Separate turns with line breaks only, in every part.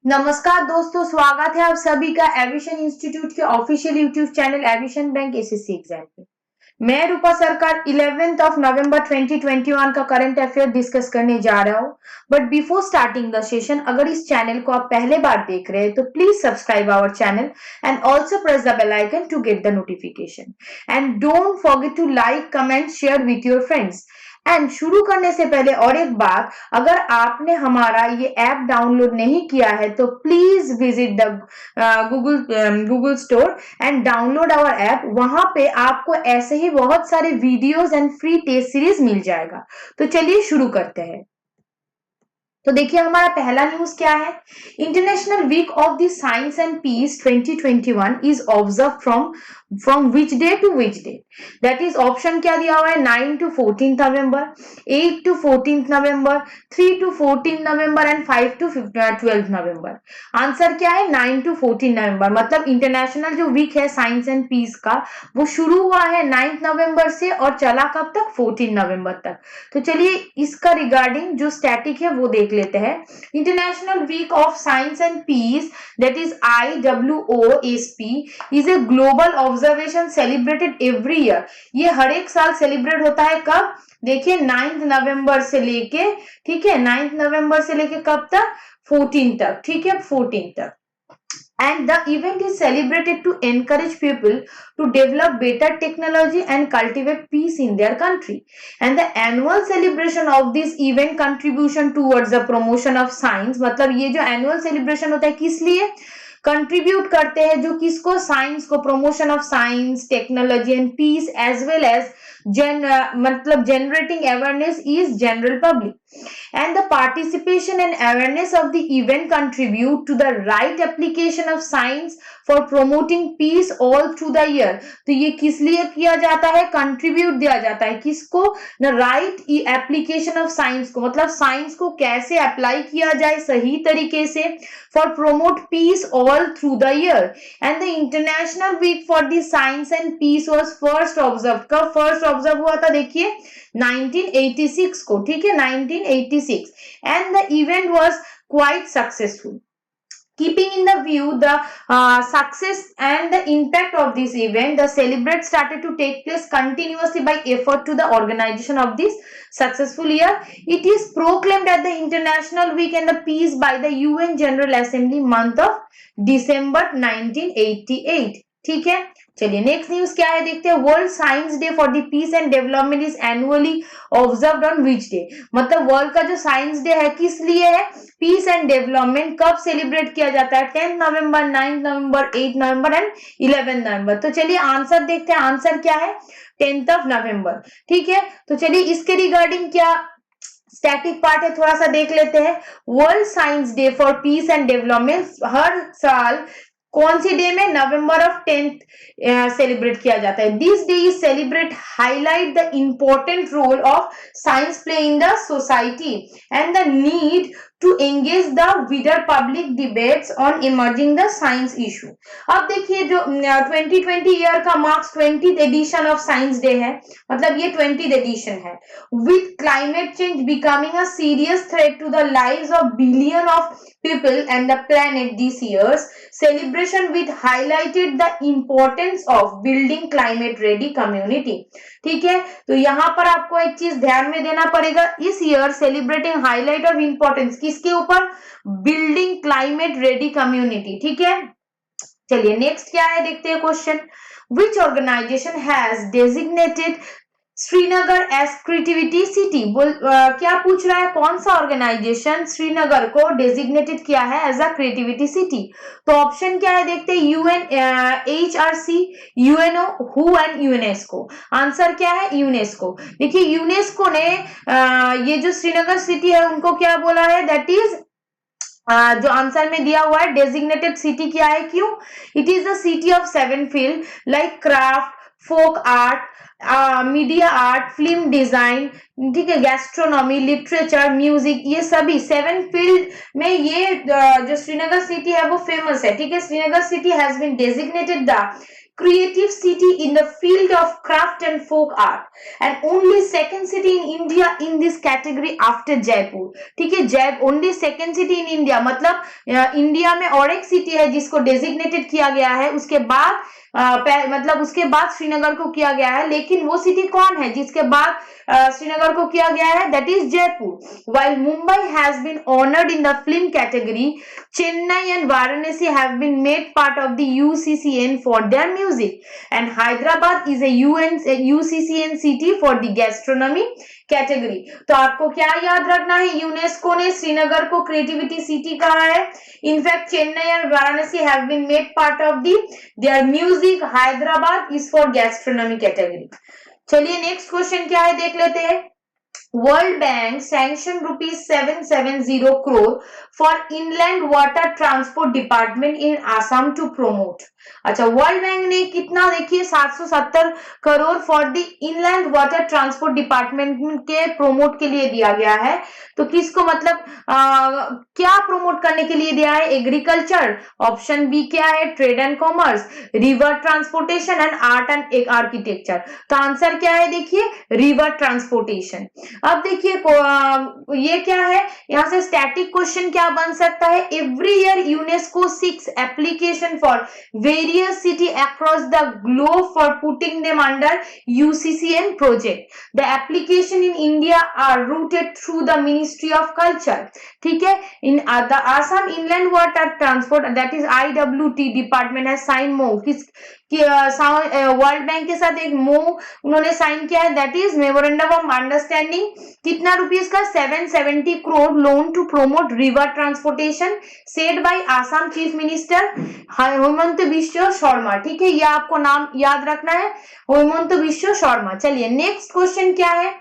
नमस्कार दोस्तों, स्वागत है आप सभी का एविएशन इंस्टीट्यूट के official YouTube channel aviation bank SSC exam पे। मैं रूपा सरकार 11th ऑफ नवंबर 2021 का करंट अफेयर डिस्कस करने जा रहा हूँ। But before starting the session, अगर इस चैनल को आप पहले बार देख रहे हैं तो please subscribe our channel and also press the bell icon to get the notification and don't forget to like, comment, share with your friends. And शुरू करने से पहले और एक बात, अगर आपने हमारा ये ऐप डाउनलोड नहीं किया है तो please visit the Google store and download our app. वहां पे आपको ऐसे ही बहुत सारे videos and free test series मिल जाएगा। तो चलिए शुरू करते हैं। तो देखिए हमारा पहला न्यूज क्या है। International week of the science and peace 2021 is observe from which day to which day. That is option क्या दिया हुआ है, 9 to 14 November, 8 to 14 November, 3 to 14 November and 5 to 12 November. Answer क्या है, 9 to 14 नवंबर। मतलब इंटरनेशनल जो वीक है science and piece का वो शुरू हुआ है 9 नवंबर से और चला कब तक, 14 नवंबर तक। तो चलिए इसका रिगार्डिंग जो स्टैटिक है वो देख लेते हैं। International week of science and peace that is IWOSP is a global observation celebrated every year. ये हर एक साल सेलिब्रेट होता है कब, देखिए 9 नवंबर से लेके, ठीक है 9 नवंबर से लेके कब तक, 14 तक, ठीक है 14 तक। And the event is celebrated to encourage people to develop better technology and cultivate peace in their country. And the annual celebration of this event contribution towards the promotion of science, मतलब ये जो annual celebration होता है किस लिए contribute करते हैं, जो किसको, साइंस को, promotion of science, technology and peace as well as मतलब generating awareness is general public, and the participation and awareness of the event contribute to the right application of science for promoting peace all through the year। तो ये किस लिए किया जाता है, contribute दिया जाता है किसको, the right application of science को, मतलब साइंस को कैसे अप्लाई किया जाए सही तरीके से, for promote peace all through the year। and the international week for the science and peace was first observed, कब फर्स्ट ऑब्जर्व हुआ था, देखिए 1986 को, ठीक है 1986, and the event was quite successful। Keeping in the view the success and the impact of this event, the celebrate started to take place continuously by effort to the organization of this successful year. It is proclaimed at the International Week and the Peace by the UN General Assembly month of December 1988। ठीक है, चलिए next news क्या है देखते हैं। World science day for the peace and development is annually observed on which day. मतलब world का जो साइंस डे है किस लिए है, पीस एंड डेवलपमेंट, कब सेलिब्रेट किया जाता है, 10 नवंबर, 9 नवंबर, 8 नवंबर एंड 11 नवंबर। तो चलिए आंसर देखते हैं, आंसर क्या है, 10th of नवंबर। ठीक है, तो चलिए इसके रिगार्डिंग क्या स्टैटिक पार्ट है थोड़ा सा देख लेते हैं। World science day for Peace and Development हर साल कौन सी डे में, नवंबर ऑफ 10th सेलिब्रेट किया जाता है। This day is celebrate highlight the important role of science play in the society and the need to engage the wider public debates on emerging the science issue। अब देखिए जो 2020 year का marks 20th edition of science day है, मतलब ये 20th edition है। With climate change becoming a serious threat to the lives of billion of people and the planet this year's celebration with highlighted the importance of building climate ready community। ठीक है, तो यहाँ पर आपको एक चीज ध्यान में देना पड़ेगा, इस year celebrating highlight of importance किसके ऊपर, बिल्डिंग क्लाइमेट रेडी कम्युनिटी। ठीक है, चलिए नेक्स्ट क्या है देखते हैं question. Which organization has designated Srinagar as creativity city. क्या पूछ रहा है, कौन सा ऑर्गेनाइजेशन श्रीनगर को डेजिग्नेटेड किया है एज अ क्रिएटिविटी सिटी। तो ऑप्शन क्या है देखते हैं, UNHRC, UNO, who and UNESCO. Answer क्या है, यूनेस्को। देखिए यूनेस्को ने ये जो श्रीनगर सिटी है उनको क्या बोला है, दैट इज जो आंसर में दिया हुआ है डेजिग्नेटेड सिटी क्या है, क्यों, it is the city of 7 field like craft, folk art, media art, film design, ठीक है, गैस्ट्रोनॉमी, लिटरेचर, म्यूजिक, ये सभी 7 फील्ड में ये जो श्रीनगर सिटी है वो फेमस है। ठीक है, Srinagar city has been designated the creative city in the field of craft and folk art and only second city in India in this category after Jaipur. ठीक है, Jaipur only second city in India, मतलब India में और एक city है जिसको designated किया गया है, उसके बाद मतलब उसके बाद श्रीनगर को किया गया है, लेकिन वो सिटी कौन है जिसके बाद श्रीनगर को किया गया है? That is Jaipur. While Mumbai has been honored in the film category, Chennai and Varanasi have been made part of the UCCN for their music, and Hyderabad is a UCCN city for the gastronomy category. तो आपको क्या याद रखना है? UNESCO ने श्रीनगर को creativity city कहा है. इनफैक्ट चेन्नई और Varanasi have been made part of their music. Hyderabad is for gastronomy category. चलिए नेक्स्ट क्वेश्चन क्या है देख लेते हैं. World Bank sanctioned ₹770 crore for inland water transport department in Assam to promote. अच्छा, वर्ल्ड बैंक ने कितना देखिए 770 crore for the inland water transport department के प्रोमोट के लिए दिया गया है. तो किसको मतलब क्या प्रोमोट करने के लिए दिया है? एग्रीकल्चर. ऑप्शन बी क्या है? Trade and commerce, river transportation and art and architecture. तो आंसर क्या है देखिए? River transportation. अब देखिए ये क्या है, यहाँ से स्टैटिक क्वेश्चन क्या बन सकता है? Every year UNESCO seeks application for various city across the globe for putting them under UCCN project. The application in India are routed through the Ministry of Culture. ठीक है, in the Assam Inland Water Transport, that is IWT department has signed MoU. World Bank के साथ एक MoU उन्होंने sign किया है, that is memorandum of understanding. कितना rupees का? 770 crore loan to promote river transportation, said by Assam chief minister Himanta Biswa Sarma. ठीक है, ये आपको नाम याद रखना है, हेमंत बिश्व शर्मा. चलिए नेक्स्ट क्वेश्चन क्या है?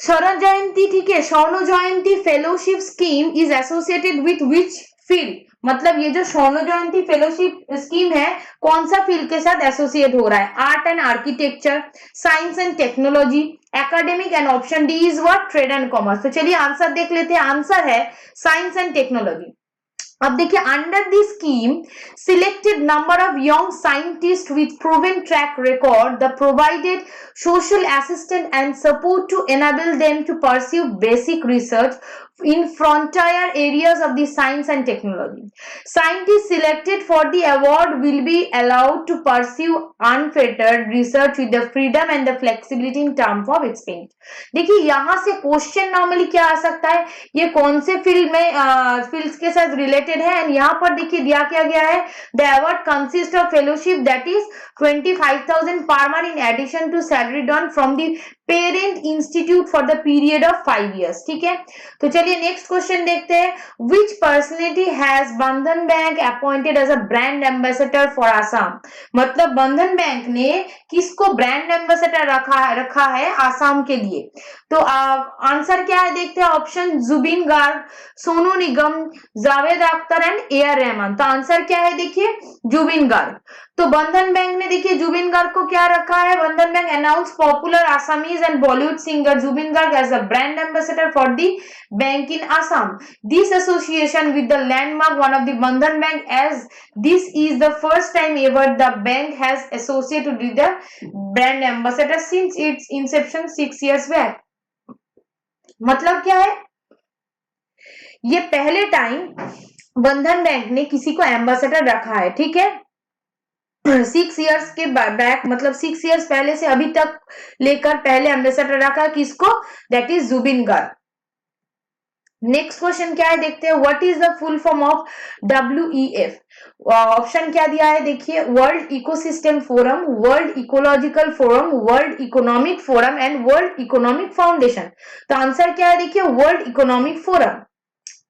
स्वर्ण जयंती, ठीक है, Swarna Jayanti fellowship scheme is associated with which field? मतलब ये जो स्वर्ण जयंती फेलोशिप स्कीम है कौन सा फील्ड के साथ एसोसिएट हो रहा है? Art and architecture, science and technology, academic, and option D is what? Trade and commerce. तो चलिए आंसर देख लेते हैं. आंसर है साइंस एंड टेक्नोलॉजी. अब देखिए, under this scheme selected number of young scientist with proven track record the provided social assistant and support to enable them to pursue basic research in frontier areas of the science and technology. Scientists selected for the award will be allowed to pursue unfettered research with the freedom and the flexibility in terms of expense. देखिए यहाँ से question normally क्या आ सकता है? ये कौन से field में फील्ड्स के साथ रिलेटेड है? एंड यहाँ पर देखिए दिया क्या गया है? The award consist of fellowship that is 25,000 per month in addition to salary done from the parent institute for the period of 5 years. ठीक है, तो चलिए नेक्स्ट क्वेश्चन देखते हैं. Which personality has Bandhan bank appointed as a brand ambassador for Assam? मतलब Bandhan bank ने किसको brand ambassador रखा है आसाम के लिए? तो आंसर क्या है देखते हैं. Option Zubeen Garg, Sonu Nigam, Javed Akhtar and A R. रहमान. तो आंसर क्या है देखिए? जुबिन गार्ग. तो बंधन बैंक ने देखिए जुबिन गार्ग को क्या रखा है? बंधन bank announce popular Assamese and Bollywood singer Zubin Garg as a brand ambassador for the bank in Assam. This association with the landmark one of the Bandhan Bank, as this is the first time ever the bank has associated with the brand ambassador since its inception 6 years back. मतलब क्या है? ये पहले time बंधन bank ने किसी को ambassador रखा है. ठीक है, 6 years के बैक, मतलब 6 years पहले से अभी तक लेकर पहले एम्बेसडर रखा किसको? That is Zubeen Garg. Next question क्या है देखते हैं. What is the full form of WEF? Option क्या दिया है देखिए. World ecosystem forum, world ecological forum, world economic forum and world economic foundation. तो आंसर क्या है देखिए? World economic forum.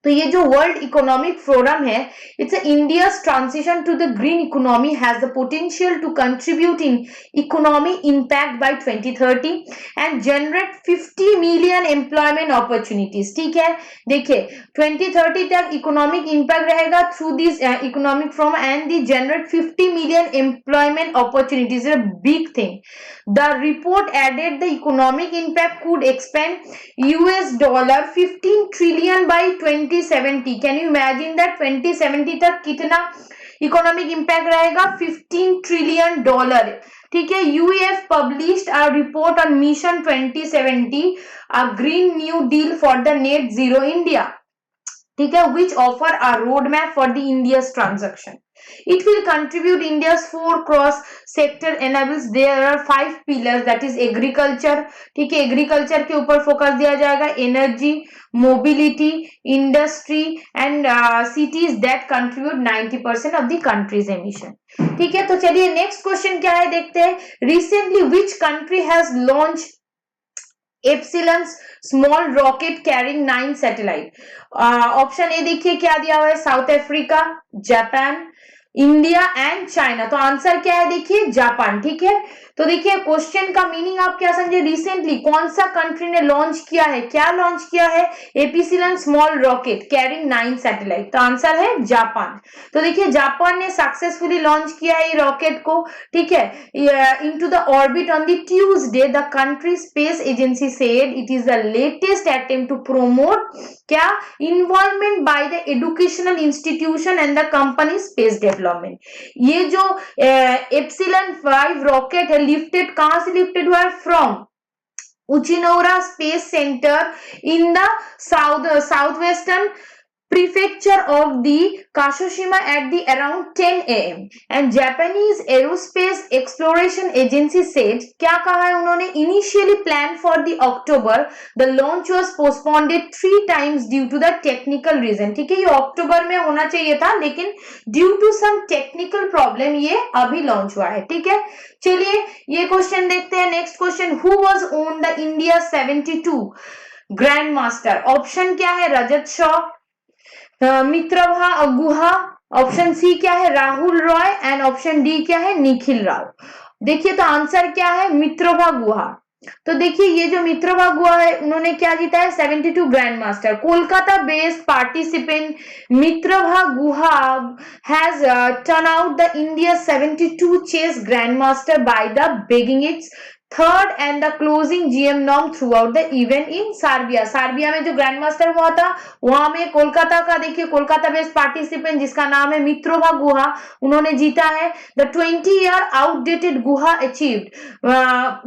तो ये जो वर्ल्ड इकोनॉमिक फोरम है, it's India's transition to the green economy has the potential to contribute in economy impact bye 2030 and generate 50 million employment opportunities. ठीक है, देखिए 2030 तक इकोनॉमिक इम्पैक्ट रहेगा through this economic forum and the generate 50 million employment opportunities. Big thing. The report added the economic impact could expand $15 trillion by 2070. Can you imagine that? 2070 तक कितना economic impact रहेगा $15 trillion. ठीक है, UF published a report on mission 2070 a green new deal for the net zero India. ठीक है, which offer a roadmap for the India's transaction. It will contribute India's 4 cross sector enables. There are 5 pillars, that is agriculture. ठीक है, agriculture के ऊपर focus दिया जाएगा, energy, mobility, industry and cities that contribute 90% of the countries emission. ठीक है, तो चलिए नेक्स्ट क्वेश्चन क्या है देखते हैं। Recently which country has launch epsilon small rocket carrying 9 satellite. Option A देखिए क्या दिया हुआ है, south Africa, Japan, India and China. तो आंसर क्या है देखिए, जापान। ठीक है, तो देखिए क्वेश्चन का मीनिंग आप क्या समझे, रिसेंटली कौन सा कंट्री ने लॉन्च किया है, क्या लॉन्च किया है, एपिसिलन स्मॉल रॉकेट कैरिंग 9 सैटेलाइट। तो आंसर है जापान। तो देखिए जापान ने सक्सेसफुली लॉन्च किया है ये रॉकेट को। ठीक है, into the orbit on the Tuesday. The country space agency said it is the latest attempt to promote क्या, involvement by the educational institution and the company space development. ये जो epsilon 5 rocket है, lifted कहां से lifted हुआ है, from Uchinoura Space Centre in the south western prefecture of the Kashoshima at the around 10 AM and Japanese Aerospace Exploration Agency said, क्या कहा है उन्होंने, initially planned for the October, the launch was postponed 3 times due to the technical reason। ठीक है, ये अक्टूबर में होना चाहिए था लेकिन due to some technical problem ये अभी लॉन्च हुआ है। ठीक है, चलिए ये क्वेश्चन देखते हैं। Next question, who was on the India 72 grand master. Option क्या है, रजत शॉ, मित्रभा गुहा, ऑप्शन सी क्या है, Rahul Roy and option D क्या है, निखिल राव। देखिए तो आंसर क्या है, मित्रभा गुहा। तो देखिए ये जो मित्रभा गुहा है उन्होंने क्या जीता है, 72 grand master. Kolkata based participant Mitrabha Guha has turn out the India 72 chess grand master by the bagging its third and the closing GM norm throughout the event in Serbia. Serbia में जो ग्रैंड मास्टर हुआ था वहां में कोलकाता का देखिए Kolkata based participant जिसका नाम है मित्रोभा गुहा, उन्होंने जीता है। The 20-year outdated Guha achieved,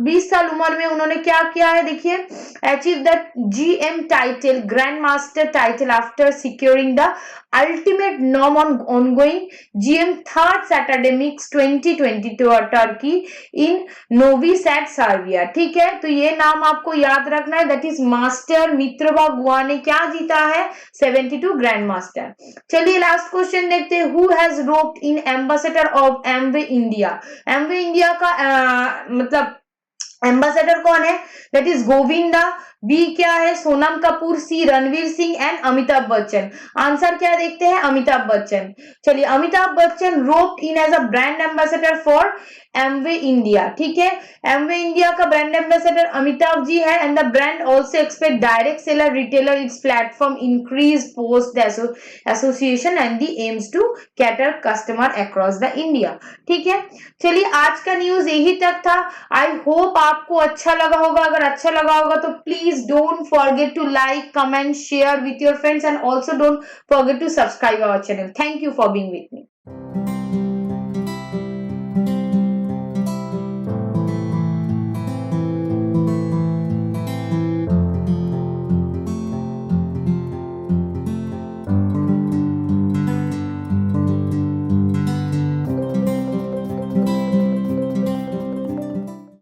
20 साल उम्र में उन्होंने क्या किया है देखिए, achieve the GM title grand master title after securing the ultimate norm on ongoing GM third Saturday mix 2022 Turkey in Novi Sad Serbia. ठीक है, तो ये नाम आपको याद रखना है, that is master Mitrabha Guha ने क्या जीता है, 72 ग्रैंड मास्टर। चलिए लास्ट क्वेश्चन देखते हैं, who has roped in ambassador of Amway India. Amway India का मतलब एम्बेसडर कौन है, दैट इज गोविंदा, बी क्या है, Sonam Kapoor, C Ranveer Singh and Amitabh Bachchan. Answer क्या देखते हैं, अमिताभ बच्चन। चलिए Amitabh Bachchan roped in as a brand ambassador for Amway India. ठीक है, एमवे इंडिया का ब्रांड एम्बेसडर अमिताभ जी है and the brand also expect direct seller retailer its platform increase post association and the aims to cater customer across the India. ठीक है, चलिए आज का news यही तक था। आई होप आपको अच्छा लगा होगा, अगर अच्छा लगा होगा तो please don't forget to like, comment, share with your friends and also don't forget to subscribe our channel. Thank you for being with me.